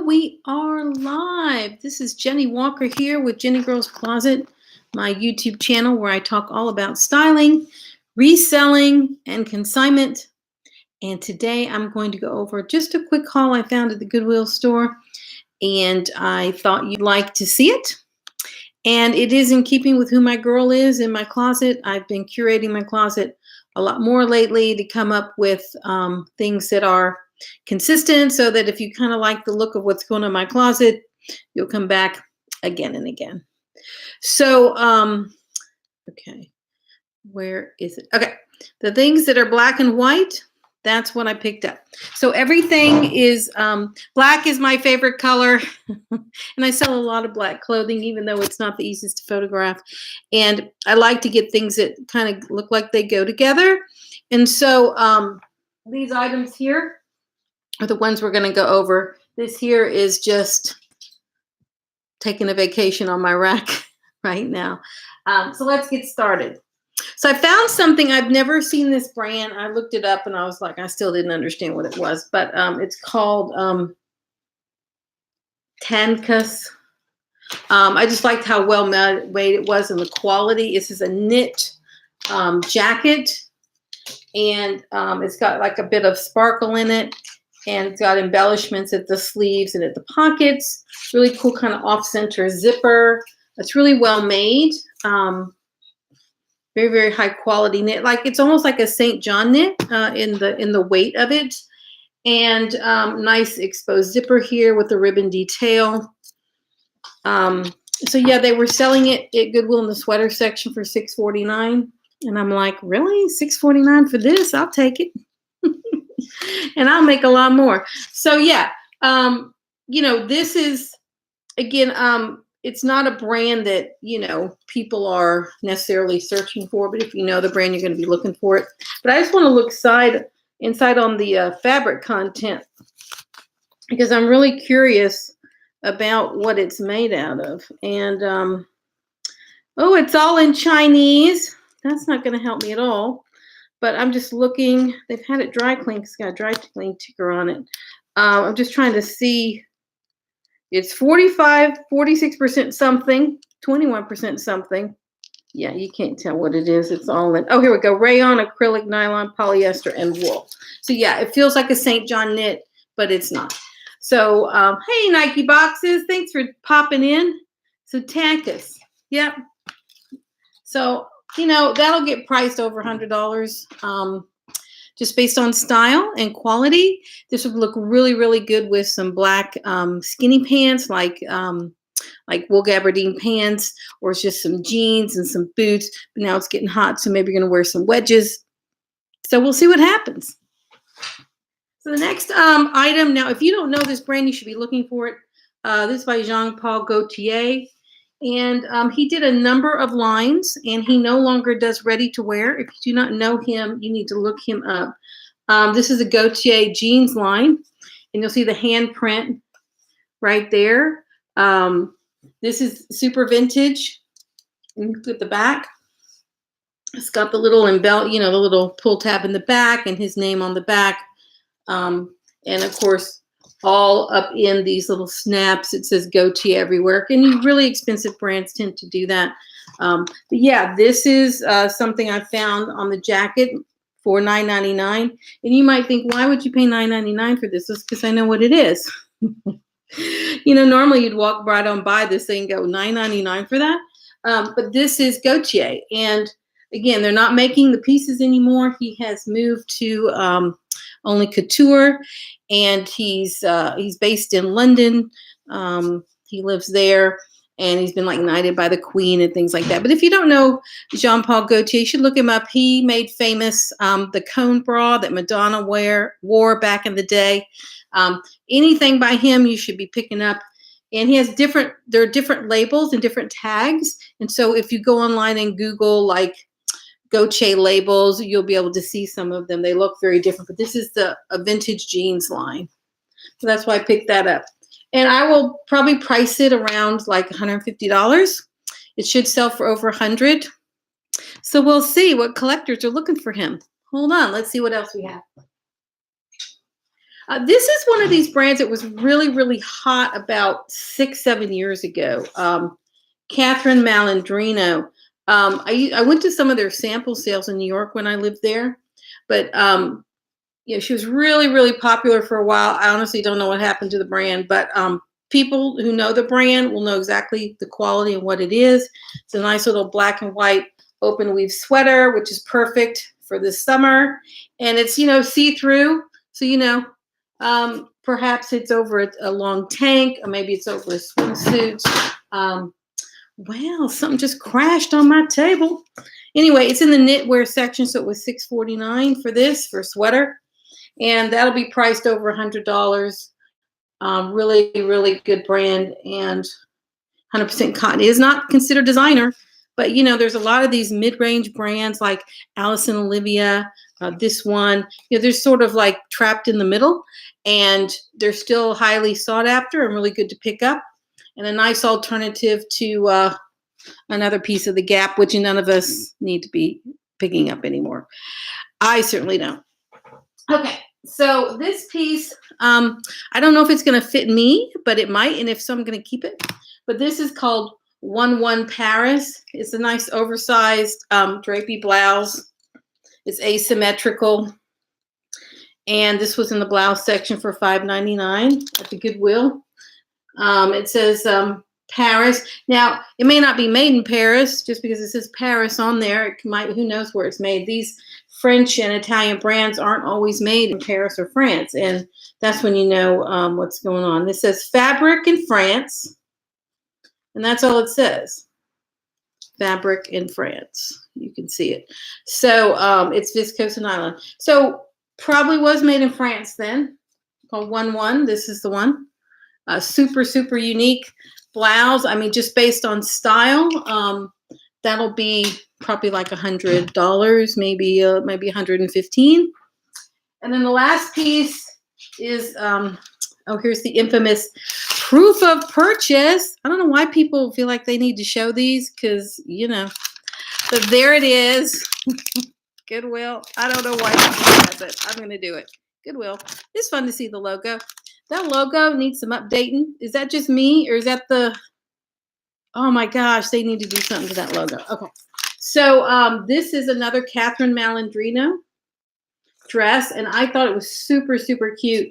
We are live. This is Jenny Walker here with Jenny Girl's Closet, my YouTube channel where I talk all about styling, reselling, and consignment. And today I'm going to go over just a quick haul I found at the Goodwill store, and I thought you'd like to see it. And it is in keeping with who my girl is in my closet. I've been curating my closet a lot more lately to come up with things that are consistent, so that if you kind of like the look of what's going on in my closet, you'll come back again and again. So, okay, where is it? Okay, the things that are black and white, that's what I picked up. So everything is, black is my favorite color. And I sell a lot of black clothing, even though it's not the easiest to photograph. And I like to get things that kind of look like they go together. And so these items here are the ones we're going to go over. This here is just taking a vacation on my rack right now. So let's get started. So I found something. I've never seen this brand. I looked it up and I was like, I still didn't understand what it was, but it's called Tankus. I just liked how well made it was and the quality. This is a knit jacket, and it's got like a bit of sparkle in it, and it's got embellishments at the sleeves and at the pockets. Really cool kind of off-center zipper. It's really well made. Very, very high quality knit. Like it's almost like a St. John knit in the weight of it. And nice exposed zipper here with the ribbon detail. So yeah, they were selling it at Goodwill in the sweater section for $6.49. And I'm like, really? $6.49 for this? I'll take it. And I'll make a lot more. So yeah, you know, this is, again, it's not a brand that, you know, people are necessarily searching for, but if you know the brand, you're going to be looking for it. But I just want to look inside on the fabric content, because I'm really curious about what it's made out of. And, oh, it's all in Chinese. That's not going to help me at all. But I'm just looking. They've had it dry cleaned. It's got a dry clean ticker on it. I'm just trying to see. It's 46% something, 21% something. Yeah, you can't tell what it is. It's all in. Oh, here we go. Rayon, acrylic, nylon, polyester, and wool. So yeah, it feels like a St. John knit, but it's not. So hey, Nike boxes, thanks for popping in. So Tankus, yep. So you know that'll get priced over $100, just based on style and quality. This would look really, really good with some black skinny pants, like wool gabardine pants, or it's just some jeans and some boots. But now it's getting hot, so maybe you're gonna wear some wedges. So we'll see what happens. So the next item, now if you don't know this brand, you should be looking for it. This is by Jean-Paul Gaultier. And he did a number of lines, and he no longer does ready to wear. If you do not know him, you need to look him up. This is a Gaultier jeans line, and you'll see the handprint right there. This is super vintage. Look at the back. It's got the little the little pull tab in the back and his name on the back. And of course, all up in these little snaps, it says Gaultier everywhere. And really expensive brands tend to do that. But yeah, this is something I found on the jacket for $9.99. And you might think, why would you pay $9.99 for this? It's because I know what it is. You know, normally you'd walk right on by this thing and go, $9.99 for that. But this is Gaultier. And again, they're not making the pieces anymore. He has moved to only couture, and he's based in London. He lives there, and he's been like knighted by the Queen and things like that. But if you don't know Jean-Paul Gaultier, you should look him up. He made famous the cone bra that Madonna wore back in the day. Anything by him you should be picking up. And he has there are different labels and different tags. And so if you go online and Google like Gaultier labels, you'll be able to see some of them. They look very different, but this is a vintage jeans line. So that's why I picked that up. And I will probably price it around like $150. It should sell for over $100. So we'll see what collectors are looking for him. Hold on, let's see what else we have. This is one of these brands that was really, really hot about 6, 7 years ago. Catherine Malandrino. I went to some of their sample sales in New York when I lived there, but yeah, she was really, really popular for a while. I honestly don't know what happened to the brand, but people who know the brand will know exactly the quality and what it is. It's a nice little black and white open weave sweater, which is perfect for this summer. And it's, see-through. So, perhaps it's over a long tank, or maybe it's over a swimsuit. Wow, something just crashed on my table. Anyway, it's in the knitwear section, so it was $6.49 for a sweater. And that'll be priced over $100. Really, really good brand and 100% cotton. It is not considered designer, but there's a lot of these mid-range brands like Alice and Olivia. This one, they're sort of like trapped in the middle, and they're still highly sought after and really good to pick up, and a nice alternative to another piece of the Gap, which none of us need to be picking up anymore. I certainly don't. Okay. So this piece, I don't know if it's going to fit me, but it might. And if so, I'm going to keep it. But this is called 1-1 Paris. It's a nice oversized drapey blouse. It's asymmetrical. And this was in the blouse section for $5.99 at the Goodwill. It says Paris. Now, it may not be made in Paris just because it says Paris on there. It might, who knows where it's made. These French and Italian brands aren't always made in Paris or France, and that's when you know what's going on. This says fabric in France, and that's all it says. Fabric in France. You can see it. So it's viscose and nylon. So probably was made in France then. Called 1-1. This is the one. Super, super unique blouse. I mean, just based on style, that'll be probably like $100, maybe $115. And then the last piece is, here's the infamous proof of purchase. I don't know why people feel like they need to show these because, but there it is. Goodwill. I don't know why people have it. I'm going to do it. Goodwill. It's fun to see the logo. That logo needs some updating. Is that just me or is that oh my gosh, they need to do something to that logo. Okay. So this is another Catherine Malandrino dress, and I thought it was super, super cute.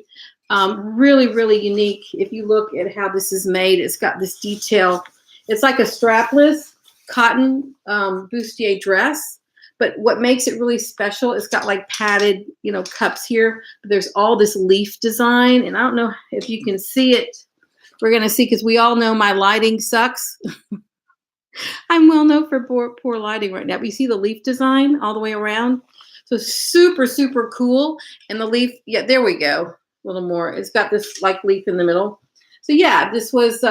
Really, really unique. If you look at how this is made, it's got this detail. It's like a strapless cotton bustier dress, but what makes it really special, it's got like padded, cups here. But there's all this leaf design, and I don't know if you can see it. We're going to see, because we all know my lighting sucks. I'm well known for poor lighting right now. But you see the leaf design all the way around? So super, super cool. And the leaf, yeah, there we go. A little more. It's got this like leaf in the middle. So yeah, this was,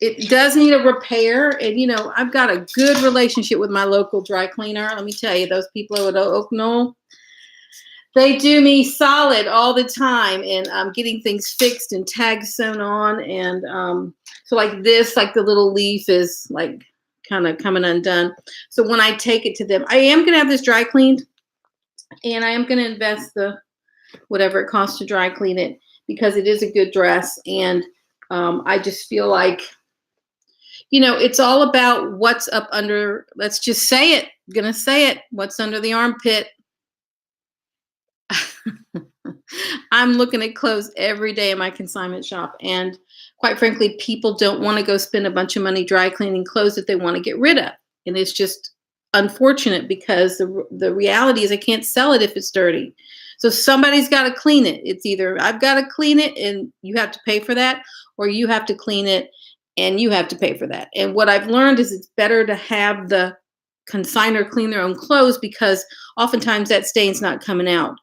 it does need a repair. And, I've got a good relationship with my local dry cleaner. Let me tell you, those people at Oak Knoll, they do me solid all the time, and getting things fixed and tags sewn on. And so like this, like the little leaf is like kind of coming undone. So when I take it to them, I am going to have this dry cleaned, and I am going to invest whatever it costs to dry clean it, because it is a good dress. And I just feel like, it's all about what's up under, let's just say it, I'm going to say it, what's under the armpit. I'm looking at clothes every day in my consignment shop, and quite frankly, people don't want to go spend a bunch of money dry cleaning clothes that they want to get rid of. And it's just unfortunate, because the reality is I can't sell it if it's dirty. So somebody's got to clean it. It's either I've got to clean it and you have to pay for that, or you have to clean it and you have to pay for that. And what I've learned is it's better to have the consignor clean their own clothes, because oftentimes that stain's not coming out.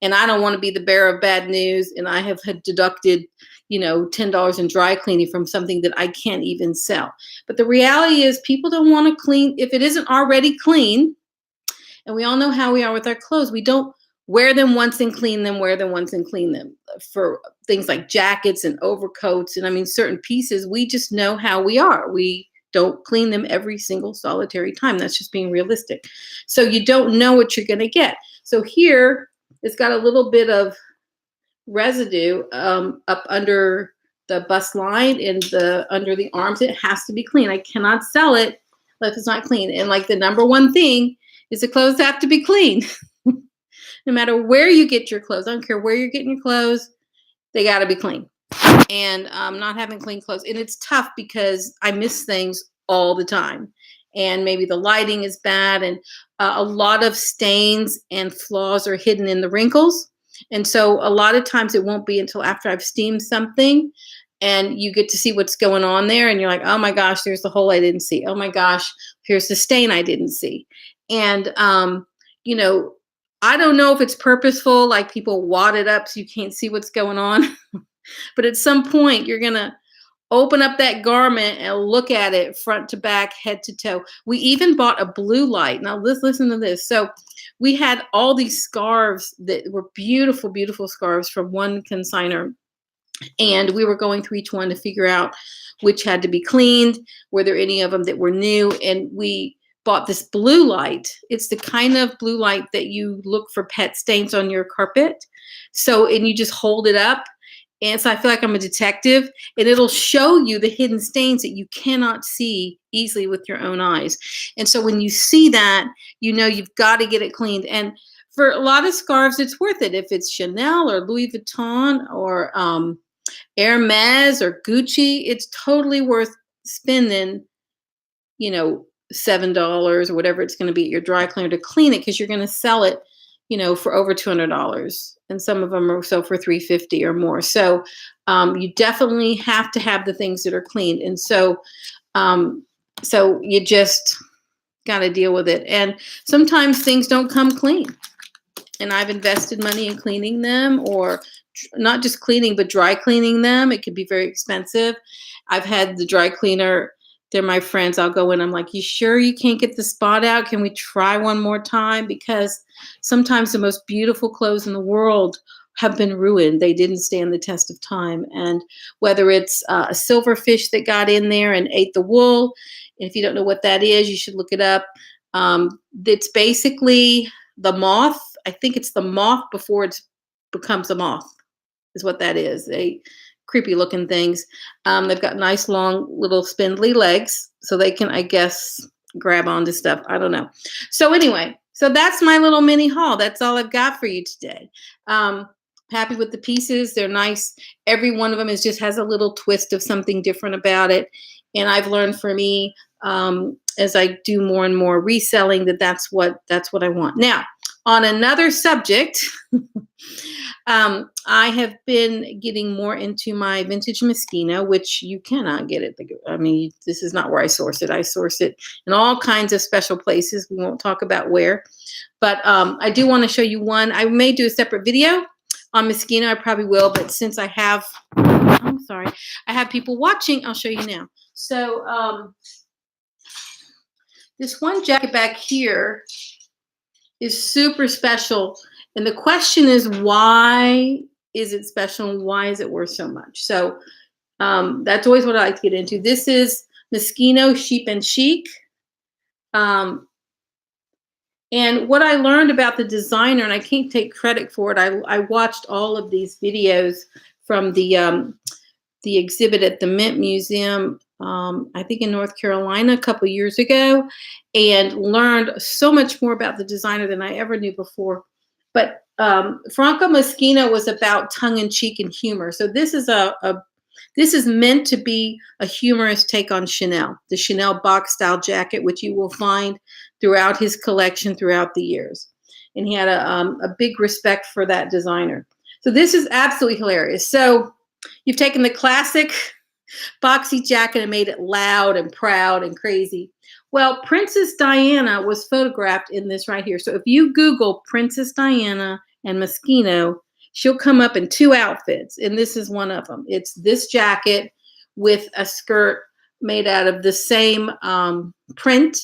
And I don't want to be the bearer of bad news, and I have had deducted, $10 in dry cleaning from something that I can't even sell. But the reality is people don't want to clean if it isn't already clean. And we all know how we are with our clothes. We don't wear them once and clean them, wear them once and clean them. For things like jackets and overcoats, and certain pieces, we just know how we are. We don't clean them every single solitary time. That's just being realistic. So you don't know what you're going to get. So here, it's got a little bit of residue up under the bust line and under the arms. It has to be clean. I cannot sell it if it's not clean. And like the number one thing is the clothes have to be clean. No matter where you get your clothes, I don't care where you're getting your clothes, they got to be clean. And not having clean clothes. And it's tough because I miss things all the time. And maybe the lighting is bad, and a lot of stains and flaws are hidden in the wrinkles. And so a lot of times it won't be until after I've steamed something and you get to see what's going on there. And you're like, oh my gosh, there's the hole I didn't see. Oh my gosh, here's the stain I didn't see. And, you know, I don't know if it's purposeful, like people wad it up so you can't see what's going on. But at some point, you're going to open up that garment and look at it front to back, head to toe. We even bought a blue light. Now, listen to this. So we had all these scarves that were beautiful, beautiful scarves from one consignor. And we were going through each one to figure out which had to be cleaned. Were there any of them that were new? And we bought this blue light. It's the kind of blue light that you look for pet stains on your carpet. So, and you just hold it up. And so I feel like I'm a detective, and it'll show you the hidden stains that you cannot see easily with your own eyes. And so when you see that, you know you've got to get it cleaned. And for a lot of scarves, it's worth it. If it's Chanel or Louis Vuitton or Hermes or Gucci, it's totally worth spending, you know, $7 or whatever it's going to be at your dry cleaner to clean it, because you're going to sell it, you know, for over $200. And some of them are so for $350 or more. So you definitely have to have the things that are cleaned. And so, so you just got to deal with it. And sometimes things don't come clean. And I've invested money in cleaning them, or not just cleaning, but dry cleaning them. It could be very expensive. I've had the dry cleaner. They're my friends. I'll go in. I'm like, you sure you can't get the spot out? Can we try one more time? Because sometimes the most beautiful clothes in the world have been ruined. They didn't stand the test of time. And whether it's a silverfish that got in there and ate the wool, and if you don't know what that is, you should look it up. It's basically the moth. I think it's the moth before it becomes a moth, is what that is. They creepy looking things. They've got nice long little spindly legs, so they can, I guess, grab onto stuff. I don't know. So anyway, so that's my little mini haul. That's all I've got for you today. Happy with the pieces. They're nice. Every one of them just has a little twist of something different about it. And I've learned for me, as I do more and more reselling, that's what I want. Now, on another subject, I have been getting more into my vintage Moschino, which you cannot get at this is not where I source it. I source it in all kinds of special places. We won't talk about where, but I do want to show you one. I may do a separate video on Moschino. I probably will, but since I have people watching, I'll show you now. So this one jacket back here is super special. And the question is, why is it special and why is it worth so much? So that's always what I like to get into. This is Moschino Sheep and Chic. And what I learned about the designer, and I can't take credit for it, I watched all of these videos from the exhibit at the Mint Museum, I think in North Carolina a couple years ago, and learned so much more about the designer than I ever knew before. But Franco Moschino was about tongue-in-cheek and humor. So this is meant to be a humorous take on Chanel, the Chanel box style jacket, which you will find throughout his collection throughout the years. And he had a big respect for that designer. So this is absolutely hilarious. So you've taken the classic boxy jacket and made it loud and proud and crazy. Well, Princess Diana was photographed in this right here. So if you Google Princess Diana and Moschino, she'll come up in two outfits, and this is one of them. It's this jacket with a skirt made out of the same print,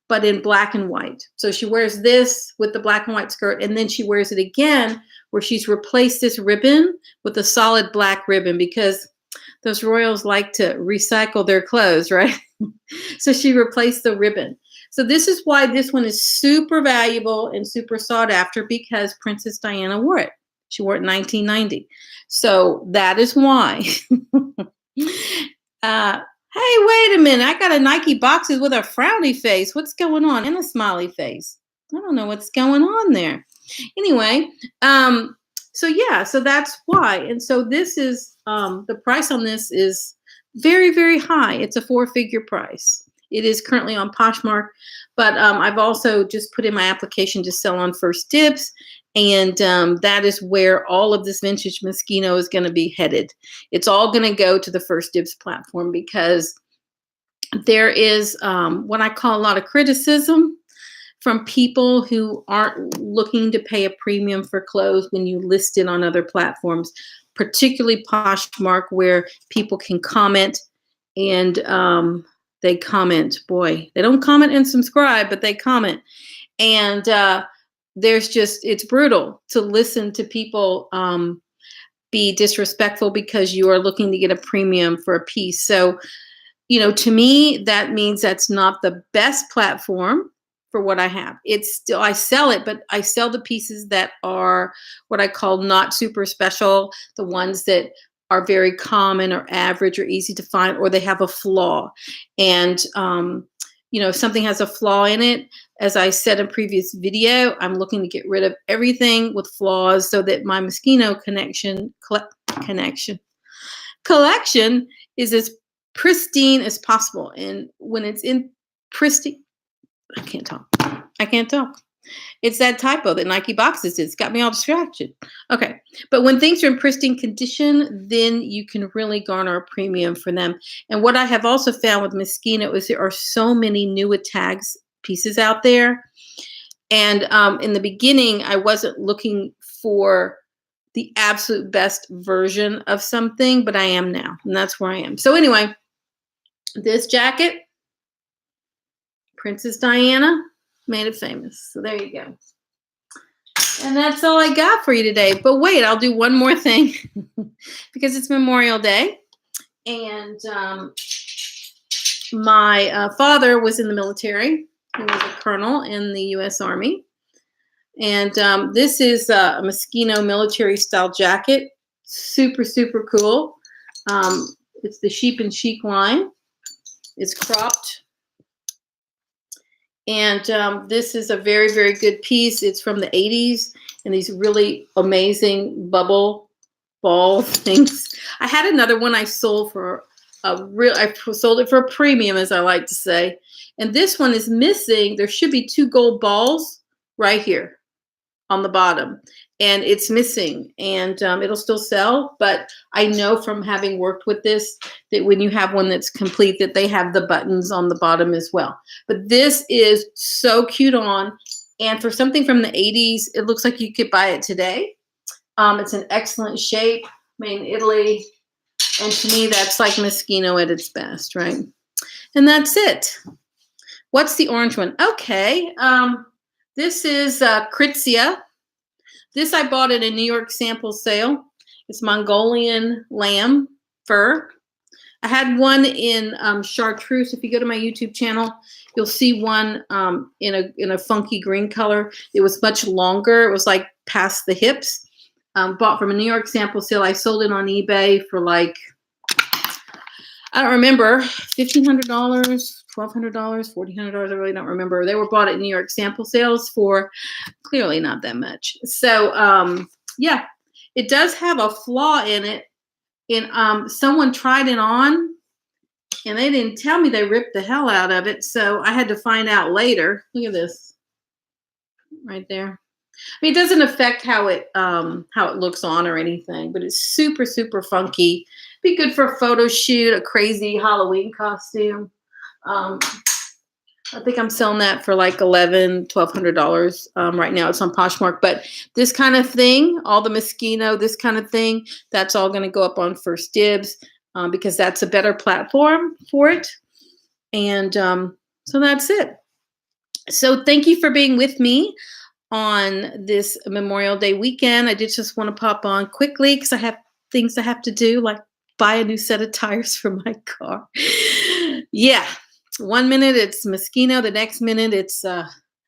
but in black and white. So she wears this with the black and white skirt, and then she wears it again where she's replaced this ribbon with a solid black ribbon, because those royals like to recycle their clothes, right? So she replaced the ribbon. So this is why this one is super valuable and super sought after, because Princess Diana wore it. She wore it in 1990. So that is why. Hey, wait a minute. I got a Nike boxes with a frowny face. What's going on? And a smiley face. I don't know what's going on there. Anyway, so yeah, so that's why. And so this is, the price on this is very, very high. It's a 4-figure price. It is currently on Poshmark, but I've also just put in my application to sell on First Dibs. And that is where all of this vintage Moschino is going to be headed. It's all going to go to the First Dibs platform because there is what I call a lot of criticism from people who aren't looking to pay a premium for clothes when you list it on other platforms, particularly Poshmark, where people can comment and they comment. Boy, they don't comment and subscribe, but they comment. And it's brutal to listen to people be disrespectful because you are looking to get a premium for a piece. So, to me, that means that's not the best platform for what I have. It's still, I sell it, but I sell the pieces that are what I call not super special, the ones that are very common or average or easy to find, or they have a flaw. And, if something has a flaw in it, as I said in a previous video, I'm looking to get rid of everything with flaws so that my Moschino collection is as pristine as possible. And when it's in pristine, I can't talk. It's that typo that Nike boxes did. It's got me all distracted. Okay. But when things are in pristine condition, then you can really garner a premium for them. And what I have also found with Moschino is there are so many newer tags pieces out there. And in the beginning, I wasn't looking for the absolute best version of something, but I am now. And that's where I am. So anyway, this jacket, Princess Diana, made it famous. So there you go. And that's all I got for you today. But wait, I'll do one more thing because it's Memorial Day. And my father was in the military. He was a colonel in the U.S. Army. And this is a Moschino military style jacket. Super, super cool. It's the Sheep and Chic line. It's cropped. And this is a very, very good piece. It's from the 80s and these really amazing bubble ball things. I had another one I sold for I sold it for a premium, as I like to say. And this one is missing. There should be 2 gold balls right here on the bottom. And it's missing, and it'll still sell. But I know from having worked with this that when you have one that's complete, that they have the buttons on the bottom as well. But this is so cute on, and for something from the 80s, it looks like you could buy it today. It's in excellent shape, made in Italy, and to me, that's like Moschino at its best, right? And that's it. What's the orange one? Okay, this is Kritzia. This I bought at a New York sample sale. It's Mongolian lamb fur. I had one in chartreuse. If you go to my YouTube channel, you'll see one in a funky green color. It was much longer. It was like past the hips. Bought from a New York sample sale. I sold it on eBay for like, I don't remember, $1,500, $1,200, $1,400. I really don't remember. They were bought at New York sample sales for clearly not that much. So yeah, it does have a flaw in it. And someone tried it on and they didn't tell me. They ripped the hell out of it. So I had to find out later. Look at this right there. I mean, it doesn't affect how it looks on or anything, but it's super, super funky. Be good for a photo shoot, a crazy Halloween costume. I think I'm selling that for like $1,100, $1,200 right now. It's on Poshmark. But this kind of thing, all the Moschino, this kind of thing, that's all going to go up on First Dibs because that's a better platform for it. And so that's it. So thank you for being with me on this Memorial Day weekend. I did just want to pop on quickly because I have things I have to do, like buy a new set of tires for my car. Yeah. 1 minute it's Moschino. The next minute it's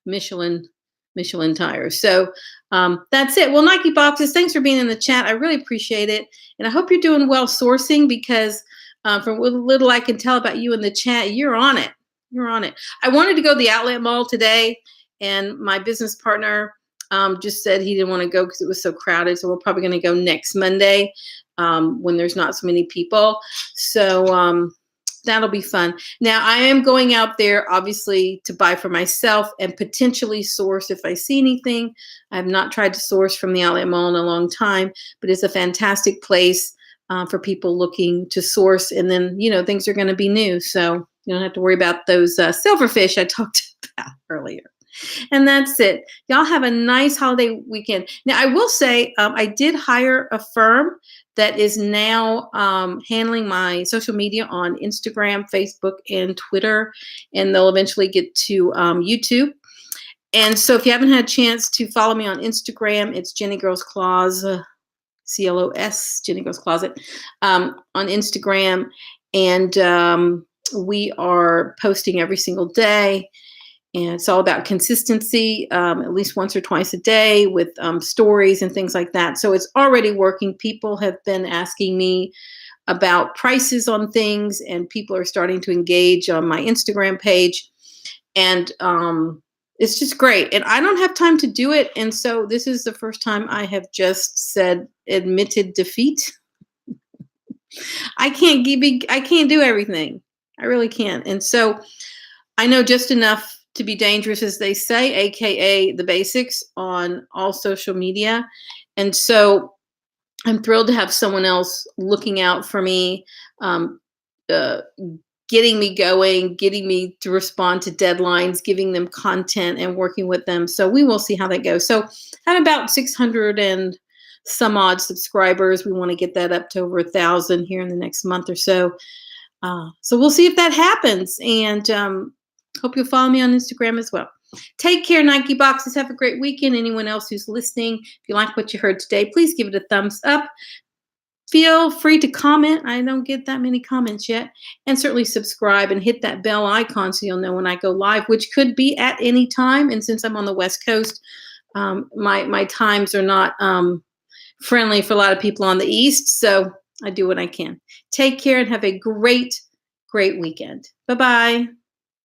Michelin Michelin tires. So that's it. Well, Nike boxes, thanks for being in the chat. I really appreciate it. And I hope you're doing well sourcing because from what little I can tell about you in the chat, you're on it. You're on it. I wanted to go to the outlet mall today, and my business partner just said he didn't want to go because it was so crowded. So we're probably going to go next Monday when there's not so many people. So that'll be fun. Now, I am going out there, obviously, to buy for myself and potentially source if I see anything. I have not tried to source from the outlet mall in a long time, but it's a fantastic place for people looking to source. And then, things are going to be new. So you don't have to worry about those silverfish I talked about earlier. And that's it. Y'all have a nice holiday weekend. Now, I will say I did hire a firm that is now handling my social media on Instagram, Facebook, and Twitter. And they'll eventually get to YouTube. And so if you haven't had a chance to follow me on Instagram, it's Jenny Girls Closet, CLOS, Jenny Girls Closet, on Instagram. And we are posting every single day. And it's all about consistency, at least once or twice a day with stories and things like that. So it's already working. People have been asking me about prices on things, and people are starting to engage on my Instagram page. And it's just great. And I don't have time to do it. And so this is the first time I have just admitted defeat. I can't do everything. I really can't. And so I know just enough to be dangerous, as they say, AKA the basics on all social media. And so I'm thrilled to have someone else looking out for me, getting me going, getting me to respond to deadlines, giving them content and working with them. So we will see how that goes. So at about 600 and some odd subscribers, we want to get that up to over 1,000 here in the next month or so. So we'll see if that happens. And hope you'll follow me on Instagram as well. Take care, Nike Boxes. Have a great weekend. Anyone else who's listening, if you like what you heard today, please give it a thumbs up. Feel free to comment. I don't get that many comments yet. And certainly subscribe and hit that bell icon so you'll know when I go live, which could be at any time. And since I'm on the West Coast, my times are not friendly for a lot of people on the East. So I do what I can. Take care and have a great, great weekend. Bye-bye.